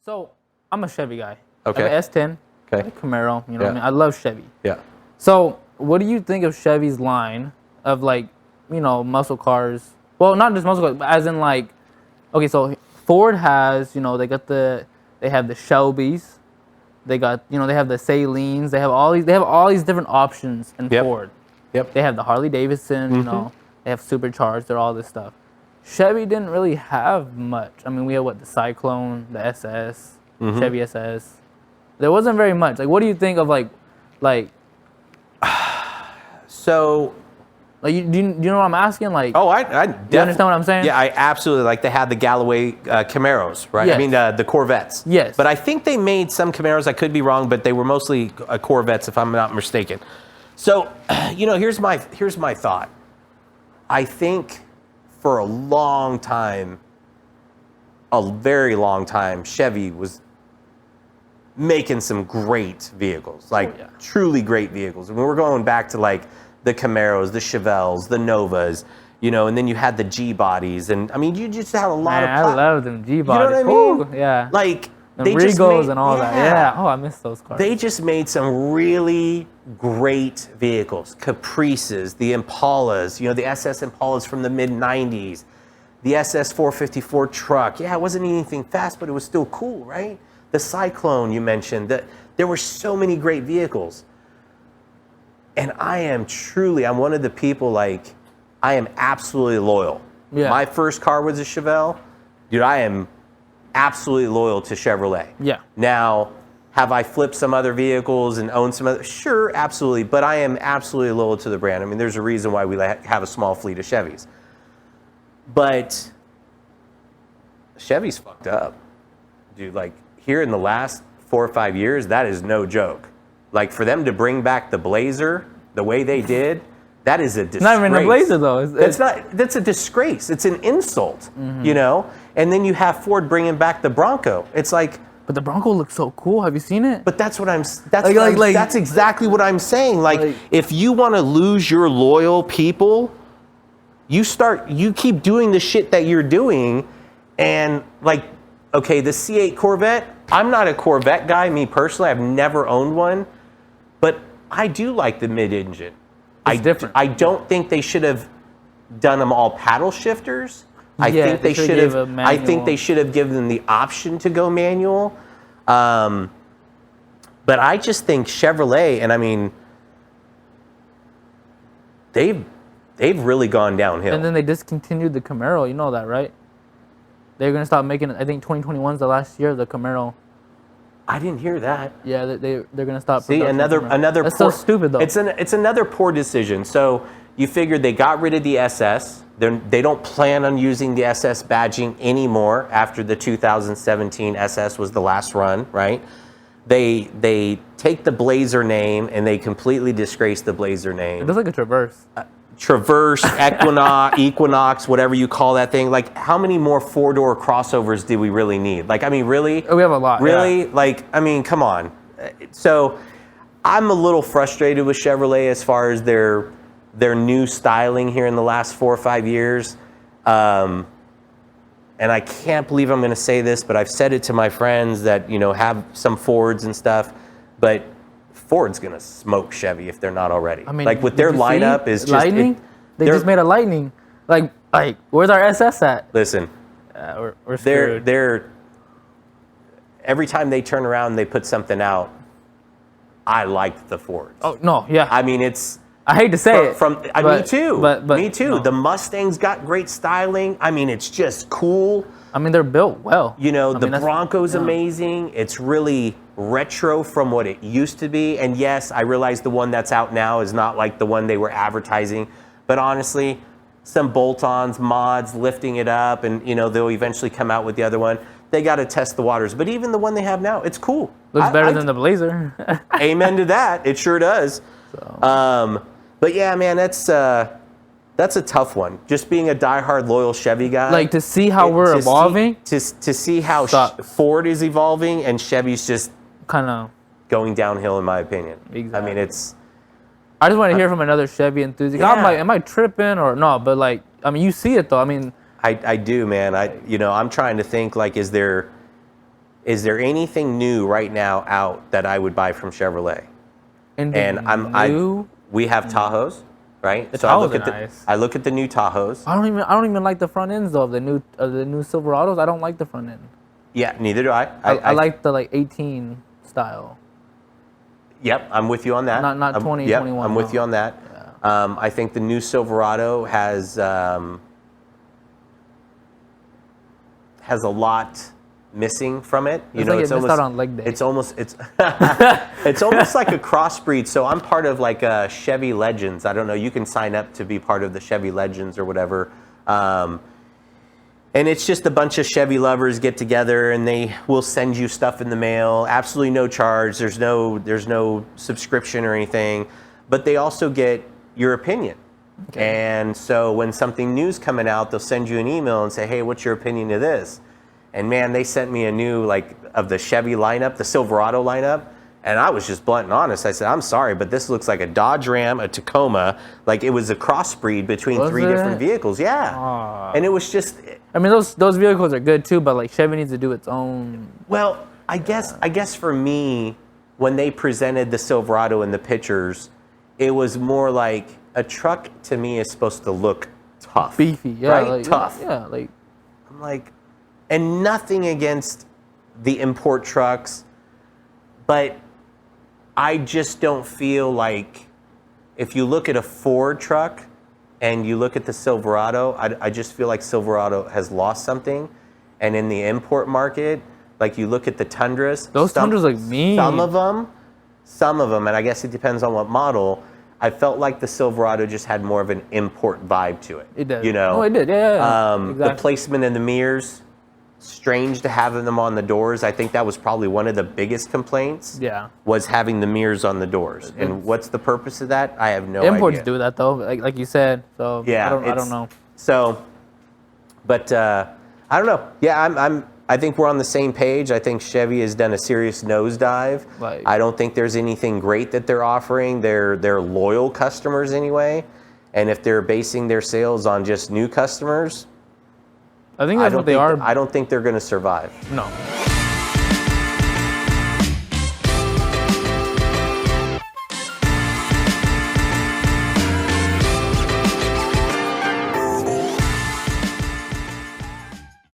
So I'm a Chevy guy. Okay. I have an S10. Okay. I have a Camaro. You know Yeah. what I mean? I love Chevy. Yeah. So what do you think of Chevy's line of muscle cars? Well, not just muscle cars, but as in okay, so Ford has, they have the Shelbys. They got, they have the Salines. They have all these different options in Ford. Yep. They have the Harley Davidson, they have supercharged, they're all this stuff. Chevy didn't really have much. I mean, we had the Cyclone, the SS, Chevy SS. There wasn't very much. Like, what do you think of So, do you know what I'm asking? Like, I do you understand what I'm saying? Yeah, I absolutely they had the Galloway Camaros, right? Yes. I mean the Corvettes. Yes. But I think they made some Camaros. I could be wrong, but they were mostly Corvettes, if I'm not mistaken. So, here's my thought. I think for a long time, a very long time, Chevy was making some great vehicles, truly great vehicles. I mean, we're going back to the Camaros, the Chevelles, the Novas, and then you had the G bodies, and I mean, you just had a lot of. I love them G bodies. You know what I mean? Ooh, yeah. The they Regals and all that. Yeah. Oh, I miss those cars. They just made some really great vehicles. Caprices, the Impalas, the SS Impalas from the mid-90s, the SS 454 truck. Yeah, it wasn't anything fast, but it was still cool, right? The Cyclone you mentioned. There were so many great vehicles. And I'm one of the people, I am absolutely loyal. Yeah. My first car was a Chevelle. Dude, I am absolutely loyal to Chevrolet. Yeah. Now, have I flipped some other vehicles and owned some other? Sure, absolutely. But I am absolutely loyal to the brand. I mean, there's a reason why we have a small fleet of Chevys. But Chevy's fucked up. Dude, here in the last 4 or 5 years, that is no joke. For them to bring back the Blazer the way they did, that is a disgrace. Not even a Blazer, though. That's a disgrace. It's an insult, And then you have Ford bringing back the Bronco. It's but the Bronco looks so cool. Have you seen it? But that's that's exactly what I'm saying. If you want to lose your loyal people, you keep doing the shit that you're doing, and okay, the C8 Corvette. I'm not a Corvette guy, me personally. I've never owned one, but I do like the mid-engine. It's different. I don't think they should have done them all paddle shifters. I think they should have. I think they should have given them the option to go manual. But I just think Chevrolet, and I mean, they've really gone downhill. And then they discontinued the Camaro. You know that, right? They're gonna stop making it. I think 2021 is the last year of the Camaro. I didn't hear that. Yeah, they're gonna stop. See, another. That's so stupid though. It's another poor decision. So you figured they got rid of the SS. They don't plan on using the SS badging anymore after the 2017 SS was the last run, right? They take the Blazer name and they completely disgrace the Blazer name. It looks like a Traverse. Traverse, Equinox, whatever you call that thing. How many more four-door crossovers do we really need? I mean, really? We have a lot. Really? Yeah. I mean, come on. So I'm a little frustrated with Chevrolet as far as their new styling here in the last 4 or 5 years. And I can't believe I'm going to say this, but I've said it to my friends that, have some Fords and stuff, but Ford's going to smoke Chevy if they're not already. I mean, with their lineup is just... Lightning? They just made a Lightning. Where's our SS at? Listen. We're screwed. They're every time they turn around and they put something out, I like the Fords. Oh, no, yeah. I mean, it's... I hate to say it. Me too. But me too. No. The Mustang's got great styling. I mean, it's just cool. I mean, they're built well. The Bronco's amazing. It's really retro from what it used to be. And yes, I realize the one that's out now is not like the one they were advertising. But honestly, some bolt-ons, mods, lifting it up, and they'll eventually come out with the other one. They got to test the waters. But even the one they have now, it's cool. Looks better than the Blazer. Amen to that. It sure does. So. But yeah, man, that's a tough one. Just being a diehard loyal Chevy guy. To see how we're evolving. To see how Ford is evolving and Chevy's just kind of going downhill, in my opinion. Exactly. I mean, it's... I just want to hear from another Chevy enthusiast. Yeah. I'm am I tripping or no? But I mean, you see it though. I mean... I do, man. I'm trying to think, is there... is there anything new right now out that I would buy from Chevrolet? And We have Tahoes, right? The So Tahoes are nice. I look at the new Tahoes. I don't even like the front ends though of the new Silverados. I don't like the front end. Yeah, neither do I. I like the 18 style. Yep, I'm with you on that. Not 20, yep, 21. I'm with you on that. Yeah. I think the new Silverado has a lot missing from it. It's like it missed out on leg day. It's almost it's like a crossbreed. So I'm part of like a Chevy Legends. I don't know. You can sign up to be part of the Chevy Legends or whatever. And it's just a bunch of Chevy lovers get together and they will send you stuff in the mail. Absolutely no charge. There's no subscription or anything. But they also get your opinion. Okay. And so when something new's coming out, they'll send you an email and say, hey, what's your opinion of this? And man, they sent me a new, like, of the Chevy lineup, the Silverado lineup. And I was just blunt and honest. I said, I'm sorry, but this looks like a Dodge Ram, a Tacoma. Like, it was a crossbreed between three different vehicles. Yeah. Aww. And it was just... I mean, those vehicles are good too, but like Chevy needs to do its own... Well, I guess for me, when they presented the Silverado in the pictures, it was more like a truck to me is supposed to look tough. Beefy, yeah. Right? Like, tough. Yeah, like... I'm like... And nothing against the import trucks, but I just don't feel like if you look at a Ford truck and you look at the Silverado, I just feel like Silverado has lost something. And in the import market, like you look at the Tundras. Those Tundras look mean. Some of them, and I guess it depends on what model, I felt like the Silverado just had more of an import vibe to it. It did. You know? Oh, it did, yeah. Exactly. The placement in the mirrors, strange to have them on the doors. I think that was probably one of the biggest complaints. Yeah. Was having the mirrors on the doors. And what's the purpose of that? I have no idea. Imports do that though, like you said. So yeah, I don't know. So, but I don't know. Yeah, I think we're on the same page. I think Chevy has done a serious nosedive. Like, I don't think there's anything great that they're offering. They're loyal customers anyway. And if they're basing their sales on just new customers, I think that's what they are. I don't think they're going to survive. No.